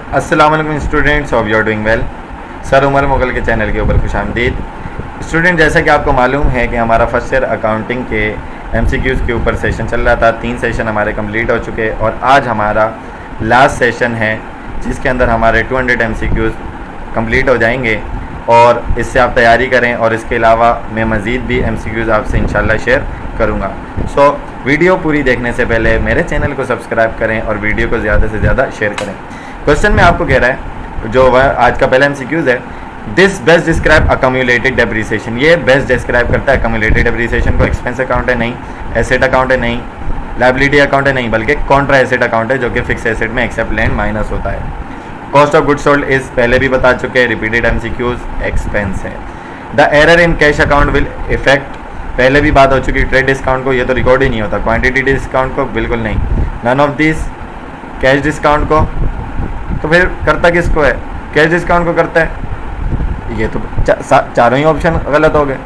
अस्सलाम वालेकुम students, hope you are doing well. Sir Umar Mughal के चैनल के ऊपर खुशामदीद। स्टूडेंट, जैसा कि आपको मालूम है कि हमारा फर्स्ट ईयर अकाउंटिंग के एमसीक्यूज़ के ऊपर सेशन चल रहा था। 3 सेशन हमारे कंप्लीट हो चुके और आज हमारा लास्ट सेशन है जिसके अंदर हमारे 200 एमसीक्यूज़ कंप्लीट हो जाएंगे और इससे आप तैयारी करें। और इसके अलावा मैं मज़ीद भी एमसीक्यूज़ आपसे इंशाल्लाह शेयर करूँगा। सो वीडियो पूरी देखने से पहले मेरे चैनल को सब्सक्राइब करें और वीडियो को ज़्यादा से ज़्यादा शेयर करें। क्वेश्चन में आपको कह रहा है, जो आज का पहला एमसीक्यूज़ है, दिस बेस्ट डिस्क्राइब अकम्युलेटेड डेप्रिसिएशन। ये बेस्ट डिस्क्राइब करता है अकम्युलेटेड डेप्रिसिएशन को। एक्सपेंस अकाउंट है नहीं, एसेट अकाउंट है नहीं, लायबिलिटी अकाउंट है नहीं, बल्कि कॉन्ट्रा एसेट अकाउंट है जो कि फिक्स एसेट में एक्सेप्ट लैंड माइनस होता है। Cost of good sold is पहले भी बता चुके हैं, रिपीटेड एमसीक्यूज़ एक्सपेंस है। The error in cash account will effect, पहले भी बात हो चुकी। ट्रेड डिस्काउंट को ये तो रिकॉर्ड ही नहीं होता, क्वांटिटी डिस्काउंट को बिल्कुल नहीं, none of this. Cash discount को तो फिर करता किसको है? कैश डिस्काउंट को करता है। ये तो चारों ही ऑप्शन गलत हो गए।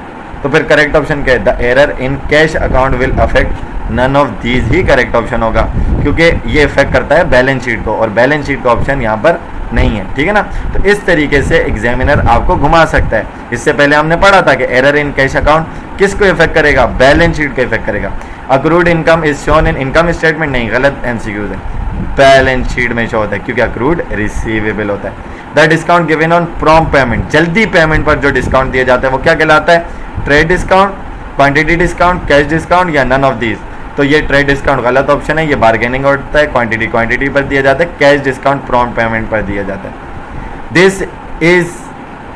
तो फिर करेक्ट ऑप्शन क्या है? The error in cash account will affect none of these ही करेक्ट ऑप्शन होगा, क्योंकि ये इफेक्ट करता है बैलेंस शीट को और बैलेंस शीट का ऑप्शन यहाँ पर नहीं है। ठीक है ना? तो इस तरीके से एग्जामिनर आपको घुमा सकता है। इससे पहले हमने पढ़ा था कि एरर इन कैश अकाउंट किसको इफेक्ट करेगा? बैलेंस शीट को इफेक्ट करेगा। Accrued income is shown in income statement, नहीं, गलत एमसीक्यूज है। बैलेंस शीट में शो होता है क्योंकि अक्रूड रिसीवेबल होता है। The discount given on prompt payment, जल्दी पेमेंट पर जो डिस्काउंट दिया जाता है वो क्या कहलाता है? Trade discount, quantity discount, cash discount या नन ऑफ दीज। तो ये ट्रेड डिस्काउंट गलत ऑप्शन है, ये बार्गेनिंग होता है। क्वांटिटी पर दिया जाता है, कैश डिस्काउंट प्रॉम्प्ट पेमेंट पर दिया जाता है। This is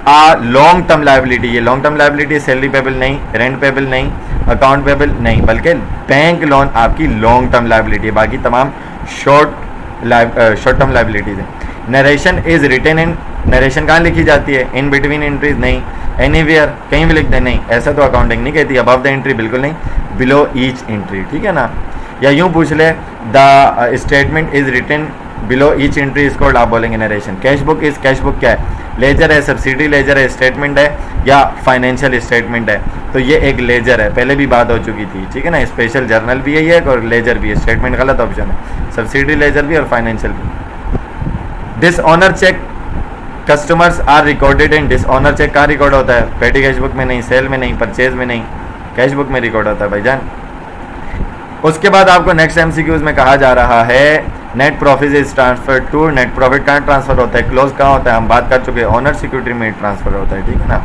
a long term liability, ये long term liability, salary payable नहीं, रेंट पेबल नहीं, अकाउंट पेबल नहीं, बल्कि बैंक लोन आपकी लॉन्ग टर्म लायबिलिटी है। बाकी तमाम शॉर्ट टर्म लायबिलिटीज है। Narration is written in, narration कहाँ लिखी जाती है? इन बिटवीन एंट्रीज नहीं, एनीवेयर कहीं भी लिखते नहीं, ऐसा तो अकाउंटिंग नहीं कहती। अबव द एंट्री बिल्कुल नहीं, बिलो ईच एंट्री। ठीक है ना? या यूं पूछ ले, the statement is written below each entry, इसको आप बोलेंगे narration. Cash book is, cash book क्या है? लेजर है, सब्सिडी लेजर है, स्टेटमेंट है या फाइनेंशियल स्टेटमेंट है? तो ये एक लेजर है, पहले भी बात हो चुकी थी। ठीक है ना? स्पेशल जर्नल भी है ये और लेजर भी है। स्टेटमेंट गलत ऑप्शन है, सब्सिडी लेजर भी और फाइनेंशियल भी। Dishonour cheque customers are recorded in, dishonour cheque कहाँ रिकॉर्ड होता है? पेटी कैश बुक में नहीं, सेल में नहीं, परचेज में नहीं, कैश बुक में रिकॉर्ड होता है भाईजान। उसके बाद आपको नेक्स्ट एमसीक्यूज में कहा जा रहा है, net profit is transfer to, net profit कहाँ ट्रांसफर होता है? क्लोज कहाँ होता है? हम बात कर चुके हैं, ओनर सिक्योरिटी में ट्रांसफर होता है। ठीक है ना?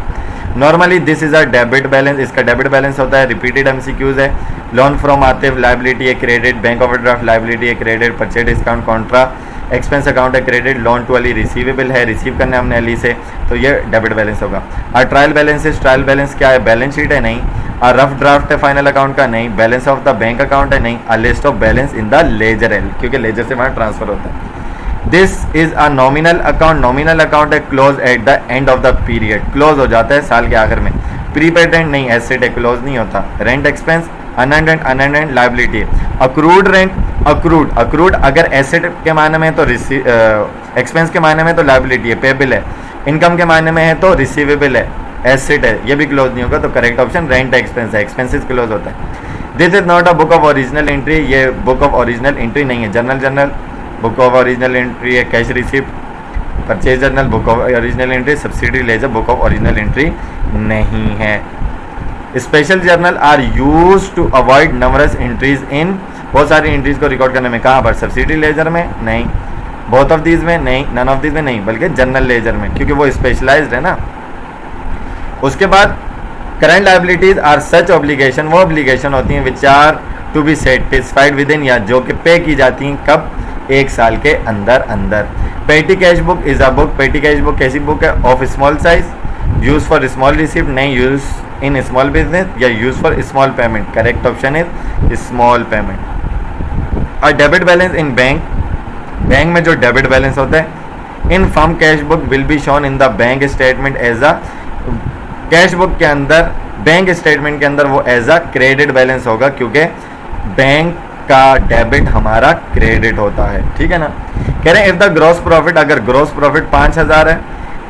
Normally this is a debit balance, इसका डेबिट बैलेंस होता है। रिपीटेड एमसीक्यूज है। लोन फ्रॉम आतिफ, लायबिलिटी है क्रेडिट, बैंक ओवरड्राफ्ट लायबिलिटी है credit, purchase discount contra expense account है credit, loan to Ali receivable है, रिसीव करना है हमने अली से, तो ये डेबिट बैलेंस होगा। और ट्रायल बैलेंस, ट्रायल बैलेंस क्या है? बैलेंस शीट है नहीं, और रफ ड्राफ्ट है फाइनल अकाउंट का नहीं, balance of the bank account है नहीं, a list of balance in the ledger है, क्योंकि लेजर से वहाँ ट्रांसफर होता है। This is a nominal account, nominal account है close at the end of the period, close हो जाता है साल के आखिर में। प्रीपेटेंट नहीं, एसेट है, क्लोज नहीं होता। रेंट एक्सपेंस अनएंड लायबिलिटी है। अक्रूड रेंट, अक्रूड अगर एसेट के मायने में है तो एक्सपेंस के मायने में तो लायबिलिटी है, पेबल है। इनकम के मायने में है तो रिसीवेबल है, एसेट है, ये भी क्लोज नहीं होगा। तो करेक्ट ऑप्शन रेंट एक्सपेंस है, एक्सपेंसेस क्लोज होता है। This is not a book of original entry, ये बुक ऑफ ओरिजिनल एंट्री नहीं है। Journal book of original entry है। Cash receipt, purchase journal book of original entry, subsidy ledger book of original entry नहीं है। Special journal are use to avoid numbers entries in, बहुत सारी entries को record करने में। कहाँ पर? सब्सिडी लेजर में नहीं, बोथ ऑफ दीज में नहीं, नन ऑफ दीज में नहीं, बल्कि जनरल लेजर में, क्योंकि वो स्पेशलाइज्ड है ना। उसके बाद current liabilities are such obligation, वो ऑब्लिगेशन होती हैं which are to be satisfied within, या जो कि पे की जाती हैं कब? 1 साल के अंदर अंदर। Petty cash book is a book, petty cash book कैसी बुक है? Of small size, use for small receipt नहीं, यूज इन स्मॉल बिजनेस या use for small payment. Correct option is small payment. और debit balance in bank, bank में जो debit balance होता है, in firm cash book will be shown in the bank statement as a, cash book के अंदर, bank statement के अंदर वो एज अ क्रेडिट बैलेंस होगा, क्योंकि बैंक का डेबिट हमारा क्रेडिट होता है। ठीक है ना? कह रहे हैं इफ द ग्रॉस प्रॉफिट, अगर ग्रॉस प्रॉफिट 5000 है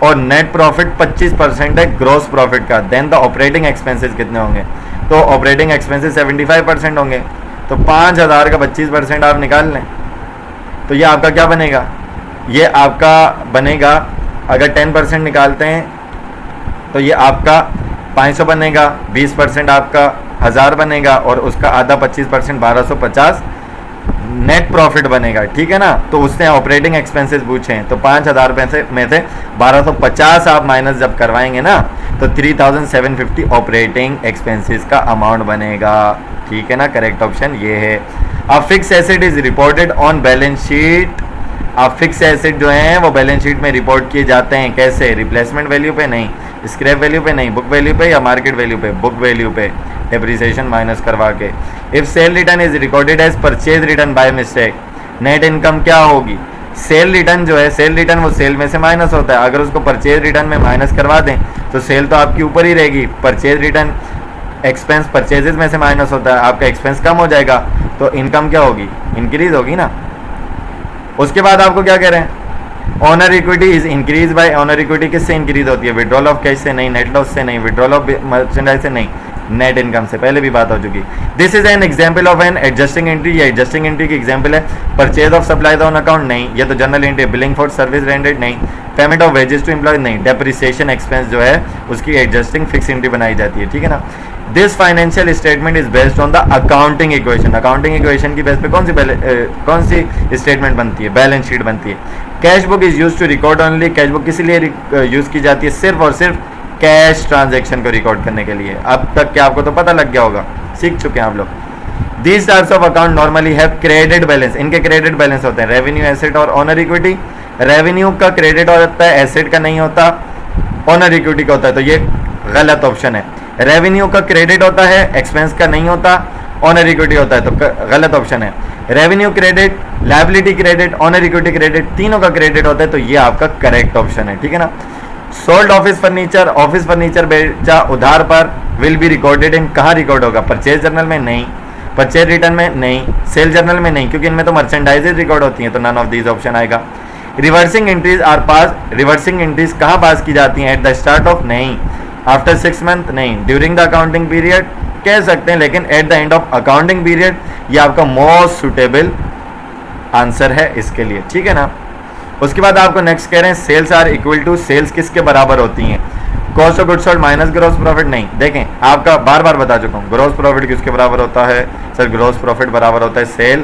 और नेट प्रॉफिट 25% है ग्रॉस प्रॉफिट का, देन द ऑपरेटिंग एक्सपेंसेस कितने होंगे? तो ऑपरेटिंग एक्सपेंसेस 75% होंगे, तो 5000 का 25% आप निकाल लें, तो ये आपका क्या बनेगा? ये आपका बनेगा, अगर 10% निकालते हैं तो ये आपका 500 बनेगा, 20% आपका 1000 बनेगा और उसका आधा 25% 1250 नेट प्रॉफिट बनेगा। ठीक है ना। तो उसने ऑपरेटिंग एक्सपेंसेस पूछे हैं, तो 5000 में से 1250 आप माइनस जब करवाएंगे ना तो 3750 ऑपरेटिंग एक्सपेंसेस का अमाउंट बनेगा। ठीक है ना। करेक्ट ऑप्शन ये है। अब fix asset is reported on balance sheet. अब फिक्स एसेट जो हैं वो बैलेंस शीट में रिपोर्ट किए जाते हैं, कैसे? रिप्लेसमेंट वैल्यू पे नहीं, स्क्रैप वैल्यू पे नहीं, बुक वैल्यू पे या मार्केट वैल्यू पे? बुक वैल्यू पे, डेप्रिसिएशन माइनस करवा के। If sale return is recorded as purchase return by mistake, net income क्या होगी? सेल रिटर्न जो है, सेल रिटर्न वो सेल में से माइनस होता है, अगर उसको परचेज रिटर्न में माइनस करवा दें तो सेल तो आपकी ऊपर ही रहेगी। परचेज रिटर्न एक्सपेंस परचेजेस में से माइनस होता है, आपका एक्सपेंस कम हो जाएगा, तो इनकम क्या होगी? इंक्रीज होगी ना। उसके बाद आपको क्या कह रहे हैं? Honour equity is increase by, honour equity किससे इंक्रीज होती है? विड्रॉल ऑफ कैश से नहीं, नेट लॉस से नहीं, विड्रॉल ऑफ मर्चेंडाइज से नहीं, नेट इनकम से। पहले भी बात हो चुकी। This is an example of an adjusting entry. ये एडजस्टिंग एंट्री की एग्जांपल है। Purchase of supplies on account नहीं, ये तो general entry. Billing for service rendered नहीं, payment of wages to employ नहीं, डेप्रिसिएशन एक्सपेंस जो है उसकी एडजस्टिंग फिक्स एंट्री बनाई जाती है। ठीक है ना। This financial statement is based on the accounting equation. Accounting equation की बेस पे कौन सी स्टेटमेंट बनती है? बैलेंस शीट बनती है। Cash book is use to record only. Cash book किस लिए यूज की जाती है? सिर्फ और सिर्फ कैश ट्रांजैक्शन को रिकॉर्ड करने के लिए। अब तक क्या आपको तो पता लग गया होगा, सीख चुके हैं आप लोग। These types of account normally have credit balance. इनके क्रेडिट बैलेंस होते हैं रेवेन्यू, एसेट और ऑनर इक्विटी। रेवेन्यू का क्रेडिट होता है, एसेट का नहीं होता, ऑनर इक्विटी का होता है, तो ये गलत ऑप्शन है। रेवेन्यू का क्रेडिट होता है, एक्सपेंस का नहीं होता, ऑनर इक्विटी होता है, तो गलत ऑप्शन है। Revenue credit, liability credit, honour equity credit, तीनों का क्रेडिट होता है, तो ये आपका करेक्ट ऑप्शन है। ठीक है ना। Sold office furniture, office furniture बेचा उधार पर, विल बी रिकॉर्डेड इन, कहाँ रिकॉर्ड होगा? परचेज जर्नल में नहीं, परचेज रिटर्न में नहीं, सेल जर्नल में नहीं, क्योंकि इनमें तो मर्चेंडाइजेज रिकॉर्ड होती हैं, तो नन ऑफ दीज ऑप्शन आएगा। Reversing entries are pass, reversing entries कहाँ पास की जाती हैं? एट द स्टार्ट ऑफ नहीं, आफ्टर 6 मंथ नहीं, ड्यूरिंग द अकाउंटिंग पीरियड कह सकते हैं, लेकिन at the end of accounting period ये आपका मोस्ट सुटेबल आंसर है इसके लिए। ठीक है ना। उसके बाद आपको नेक्स्ट कह रहे हैं sales are equal to, sales किसके बराबर होती हैं? Cost of goods sold minus gross profit नहीं। देखें आपका बार बार बता चुका हूँ, ग्रॉस प्रॉफिट किसके बराबर होता है? सर ग्रॉस प्रॉफिट बराबर होता है sale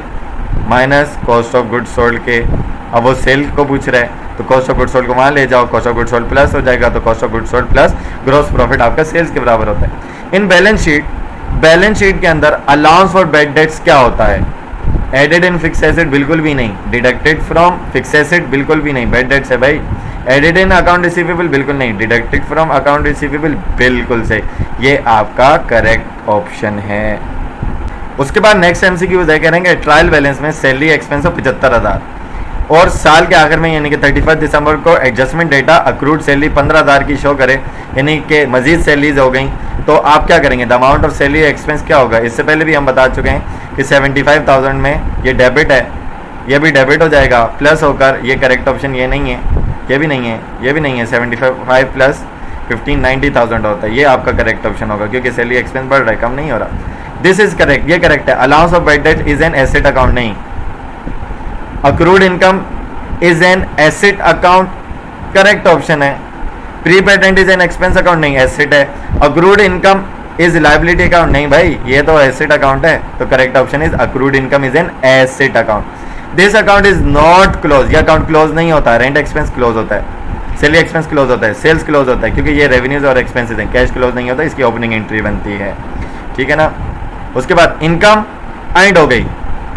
minus cost of goods sold के। अब वो सेल को पूछ रहे हैं तो कॉस्ट ऑफ गुड्स सोल्ड को वहाँ ले जाओ, cost of goods sold plus हो जाएगा, तो cost of goods sold plus gross profit आपका सेल्स के बराबर होता है। इन बैलेंस शीट के अंदर अलाउंस फॉर बैड डेट्स क्या होता है? एडेड इन फिक्स एसेट बिल्कुल भी नहीं, डिडक्टेड फ्रॉम फिक्स एसेट बिल्कुल भी नहीं, बैड डेट्स है भाई। एडेड इन अकाउंट रिसीवेबल बिल्कुल नहीं, डिडक्टेड फ्रॉम अकाउंट रिसीवेबल बिल्कुल सही, ये आपका करेक्ट ऑप्शन है। उसके बाद नेक्स्ट एमसीक्यू है, करेंगे ट्रायल बैलेंस में सैलरी एक्सपेंस ऑफ 75,000 और साल के आखिर में यानी कि 31 दिसंबर को एडजस्टमेंट डेटा अक्रूड सैलरी 15,000 की शो करे, यानी कि मजीद सैलरीज हो गई, तो आप क्या करेंगे? The amount of salary expense क्या होगा? इससे पहले भी हम बता चुके हैं कि 75,000 में ये डेबिट है, ये भी डेबिट हो जाएगा, प्लस होकर ये करेक्ट ऑप्शन ये नहीं है, ये भी नहीं है, ये भी नहीं है। 75 प्लस 15 90,000 होता है, ये आपका करेक्ट ऑप्शन होगा, क्योंकि सैलरी एक्सपेंस बढ़ रहा है, कम नहीं हो रहा। दिस इज करेक्ट, ये करेक्ट है। Allowance of bad debt is an asset account नहीं, accrued income is an asset account, correct option है। Prepaid is an expense account नहीं, एसेट है। Accrued income is liability account नहीं भाई, ये तो एसेट अकाउंट है, तो correct option is accrued income is an asset account. This account is not close, ये अकाउंट क्लोज नहीं होता है। रेंट एक्सपेंस क्लोज होता है, सैलरी एक्सपेंस क्लोज होता है, सेल्स क्लोज होता है, क्योंकि ये रेवेन्यूज और एक्सपेंसेस हैं। कैश क्लोज नहीं होता, इसकी ओपनिंग एंट्री बनती है। ठीक है ना। उसके बाद इनकम एंड हो गई,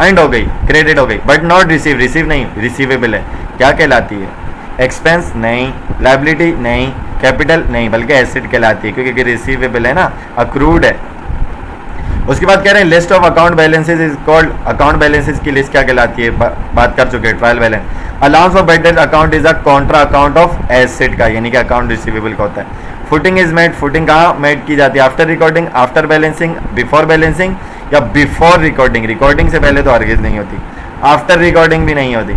एंड हो गई, क्रेडिट हो गई, बट नॉट रिसीव, रिसीव नहीं, रिसीवेबल है, क्या कहलाती है? एक्सपेंस नहीं, लायबिलिटी नहीं, कैपिटल नहीं, बल्कि एसेट कहलाती है, क्योंकि रिसीवेबल है ना, अक्रूड है। उसके बाद कह रहे हैं list of account balances is called, account balances की लिस्ट क्या कहलाती है? बात कर चुके हैं, trial balance. Allowance of bad date account is a Contra account of asset का, यानी कि अकाउंट रिसीवेबल का होता है। फुटिंग इज मेड, फुटिंग कहाँ मेड की जाती है? After recording, after balancing, before balancing या बिफोर रिकॉर्डिंग? रिकॉर्डिंग से पहले तो हरगिज नहीं होती, आफ्टर रिकॉर्डिंग भी नहीं होती,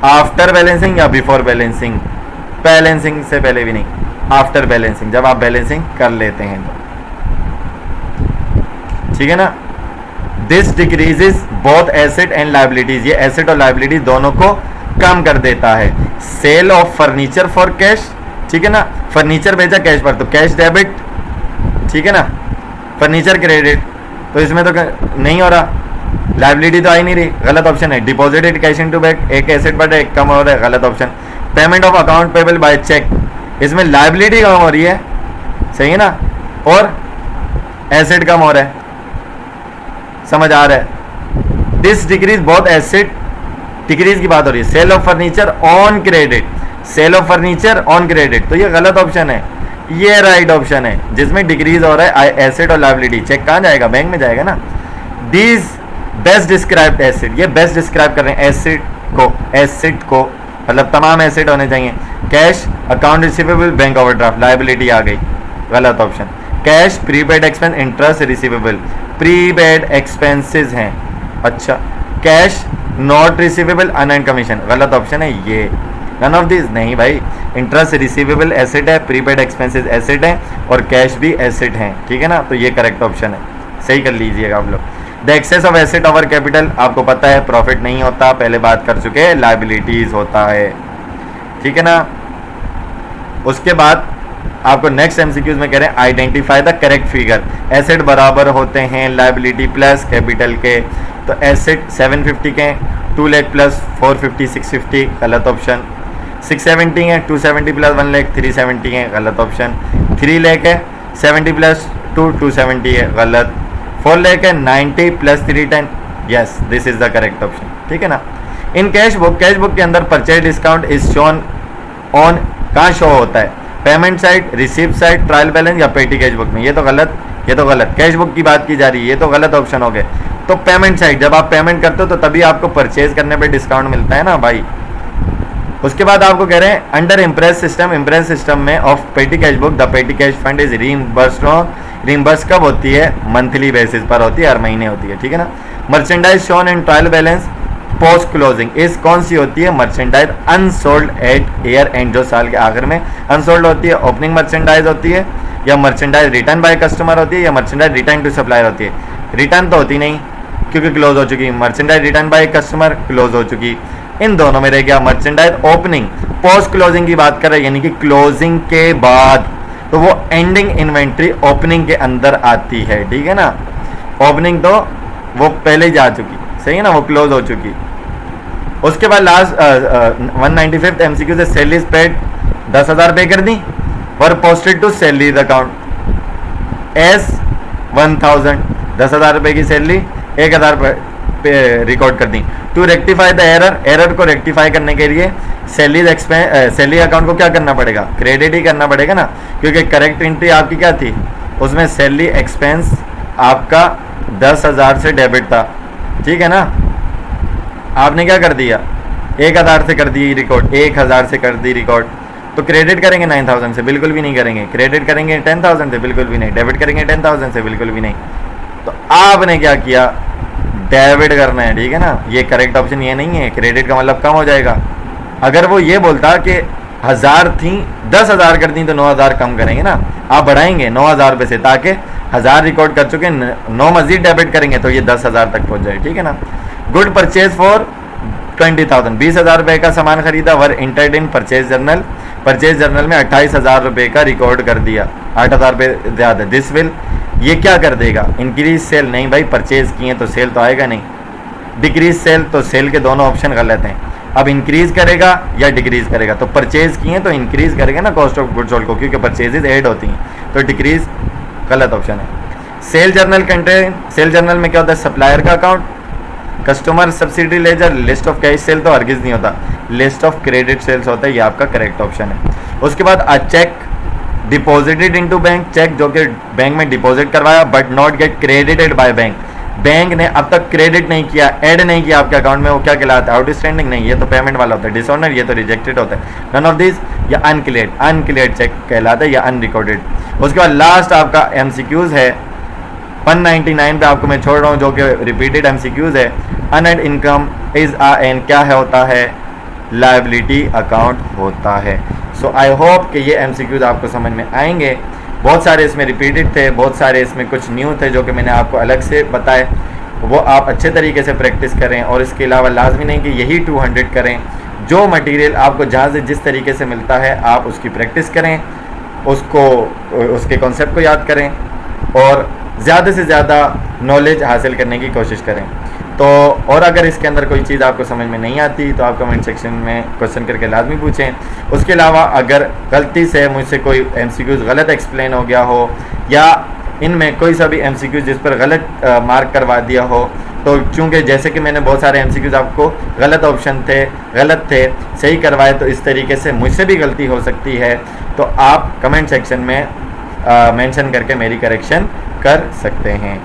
आफ्टर बैलेंसिंग या बिफोर बैलेंसिंग? बैलेंसिंग से पहले भी नहीं, आफ्टर बैलेंसिंग, जब आप बैलेंसिंग कर लेते हैं तो। ठीक है ना। This decreases both asset and liabilities, ये एसेट और लायबिलिटीज दोनों को कम कर देता है। Sale of furniture for cash, ठीक है ना, फर्नीचर बेचा कैश पर तो कैश डेबिट, ठीक है ना, फर्नीचर क्रेडिट, तो इसमें तो नहीं हो रहा, लाइबिलिटी तो आई नहीं रही, गलत ऑप्शन है। डिपॉजिटेड कैश इनटू बैंक, एक एसेट बढ़ एक कम हो रहा है, गलत option. Payment of account payable by cheque, इसमें लाइबिलिटी कम हो रही है, सही है ना, और एसेट कम हो रहा है, समझ आ रहा है। दिस डिक्रीज बहुत एसेट डिक्रीज की बात हो रही है। Sale of furniture on credit, sale of furniture on credit, तो ये गलत ऑप्शन है, ये राइट ऑप्शन है जिसमें डिक्रीज हो रहा है एसेट और लाइबिलिटी। चेक कहाँ जाएगा, बैंक में जाएगा ना। दीज बेस्ट डिस्क्राइब्ड एसेट, ये बेस्ट डिस्क्राइब कर रहे हैं एसेट को, मतलब तमाम एसेट होने चाहिए। Cash, account receivable, bank overdraft, liability आ गई, गलत option. Cash, prepaid expense, interest receivable, prepaid expenses हैं, अच्छा। Cash not receivable, unearned commission, गलत ऑप्शन है ये, नन ऑफ दिस नहीं भाई। इंटरेस्ट रिसीवेबल एसेट है, प्रीपेड एक्सपेंसेस एसेट है, और कैश भी एसेट है, ठीक है ना, तो ये करेक्ट ऑप्शन है, सही कर लीजिएगा आप लोग। The excess of asset over capital, आपको पता है प्रॉफिट नहीं होता, पहले बात कर चुके हैं, लाइबिलिटीज होता है, ठीक है ना। उसके बाद आपको नेक्स्ट एमसीक्यूज में कह रहे हैं identify the correct figure. Asset बराबर होते हैं लाइबिलिटी प्लस कैपिटल के, तो एसेट 750 के, 2 लाख प्लस 450 650, गलत ऑप्शन। 670 है, 270 प्लस 1 लाख 370 है, गलत ऑप्शन। 3 लाख है, 70 प्लस 270 है, गलत। 4 लाख है, 90 plus 310, yes this is the correct option, ठीक है ना। इन कैश बुक के अंदर purchase discount is shown on, कहाँ शो होता है, payment side, receipt side, trial balance या पेटी कैश बुक में, ये तो गलत, ये तो गलत। कैश बुक की बात की जा रही है, ये तो गलत ऑप्शन हो गए। तो पेमेंट साइड, जब आप पेमेंट करते हो तो तभी आपको परचेज करने पे डिस्काउंट मिलता है ना भाई। उसके बाद आपको कह रहे हैं अंडर इम्प्रेस सिस्टम में ऑफ पेटी कैश बुक द पेटी कैश फंड इज रीइंबर्स कब होती है, मंथली बेसिस पर होती है, हर महीने होती है, ठीक है ना। Merchandise shown in trial balance post closing is कौन सी होती है, merchandise unsold at year end, जो साल के आखिर में अनसोल्ड होती है। ओपनिंग मर्चेंडाइज होती है, या मर्चेंडाइज रिटर्न बाय कस्टमर होती है, या मर्चेंडाइज रिटर्न टू सप्लायर होती है। रिटर्न तो होती नहीं क्योंकि क्लोज हो चुकी, merchandise return by customer close हो चुकी, इन दोनों में रह गया मर्चेंडाइज ओपनिंग। पोस्ट क्लोजिंग की बात कर रहे हैं, यानी कि क्लोजिंग के बाद, तो वो एंडिंग इन्वेंट्री ओपनिंग के अंदर आती है, ठीक है ना। ओपनिंग तो वो पहले जा चुकी, सही है ना, वो क्लोज हो चुकी। उसके बाद लास्ट 195 एमसीक्यू से सैलरी पेड 10,000 पे कर दी और posted to salary account as 1000, 10,000 रुपए की सैलरी 1,000 पे रिकॉर्ड कर दी। टू रेक्टिफाई द एरर को रेक्टिफाई करने के लिए सैलरी अकाउंट को क्या करना पड़ेगा, क्रेडिट ही करना पड़ेगा ना, क्योंकि करेक्ट एंट्री आपकी क्या थी, उसमें सैलरी एक्सपेंस आपका 10,000 से डेबिट था, ठीक है ना। आपने क्या कर दिया, 1,000 से कर दी रिकॉर्ड, 1,000 से कर दी रिकॉर्ड, तो क्रेडिट करेंगे 9,000 से, बिल्कुल भी नहीं करेंगे। क्रेडिट करेंगे 10,000 से, बिल्कुल भी नहीं। डेबिट करेंगे 10,000 से, बिल्कुल भी नहीं। तो आपने क्या किया, डेबिट करना है, ठीक है ना। ये करेक्ट ऑप्शन ये नहीं है, क्रेडिट का मतलब कम हो जाएगा। अगर वो ये बोलता कि 1,000 थी 10,000 कर दी तो 9,000 कम करेंगे ना, आप बढ़ाएंगे 9,000 रुपये से, ताकि 1,000 रिकॉर्ड कर चुके 9 मजीद डेबिट करेंगे तो ये 10,000 तक पहुंच जाए, ठीक है ना। गुड परचेज फॉर 20,000, 20,000 रुपये का सामान खरीदा, were entered in purchase journal, purchase journal में 28,000 रुपये का रिकॉर्ड कर दिया, 8,000 रुपये ज़्यादा। दिस विल, ये क्या कर देगा, इंक्रीज सेल, नहीं भाई परचेज किए तो सेल तो आएगा नहीं। डिक्रीज सेल, तो सेल के दोनों ऑप्शन गलत हैं। अब इंक्रीज करेगा या डिक्रीज करेगा, तो परचेज किए तो इंक्रीज करेगा ना कॉस्ट ऑफ गुड्स सोल्ड को, क्योंकि परचेजेज ऐड होती हैं, तो डिक्रीज गलत ऑप्शन है। Sale journal contain, sale journal में क्या होता है, सप्लायर का account, customer subsidy ledger, list of cash sale तो हरगिज नहीं होता, लिस्ट ऑफ क्रेडिट सेल्स होता है, ये आपका करेक्ट ऑप्शन है। उसके बाद a cheque deposited into bank, cheque जो कि बैंक में डिपॉजिट करवाया but not get credited by bank, bank ने अब तक क्रेडिट नहीं किया, ऐड नहीं किया आपके अकाउंट में, वो क्या कहलाता है, आउटस्टैंडिंग नहीं, ये तो पेमेंट वाला होता है। डिसऑनर, ये तो रिजेक्टेड होता है। नन ऑफ दिस, या अनक्लियर्ड चेक कहलाता है, या अनरिकॉर्डेड। उसके बाद लास्ट आपका एमसीक्यूज है 199 पे, आपको मैं छोड़ रहा हूँ, जो कि रिपीटेड एमसीक्यूज है। अनएड इनकम इज एन क्या है, होता है लायबिलिटी अकाउंट होता है। सो आई होप कि ये एमसीक्यूज आपको समझ में आएंगे। बहुत सारे इसमें रिपीटेड थे, बहुत सारे इसमें कुछ न्यू थे जो कि मैंने आपको अलग से बताए, वो आप अच्छे तरीके से प्रैक्टिस करें। और इसके अलावा लाजमी नहीं कि यही 200 करें, जो मटेरियल आपको जहाँ से जिस तरीके से मिलता है आप उसकी प्रैक्टिस करें, उसको उसके कॉन्सेप्ट को याद करें और ज़्यादा से ज़्यादा नॉलेज हासिल करने की कोशिश करें। तो और अगर इसके अंदर कोई चीज़ आपको समझ में नहीं आती तो आप कमेंट सेक्शन में क्वेश्चन करके लाजमी पूछें। उसके अलावा अगर गलती से मुझसे कोई MCQs गलत एक्सप्लेन हो गया हो या इनमें कोई सा भी MCQs जिस पर गलत मार्क करवा दिया हो, तो चूँकि जैसे कि मैंने बहुत सारे MCQs आपको गलत ऑप्शन थे, गलत थे, सही करवाए, तो इस तरीके से मुझसे भी गलती हो सकती है। तो आप कमेंट सेक्शन में मेंशन करके मेरी करेक्शन कर सकते हैं।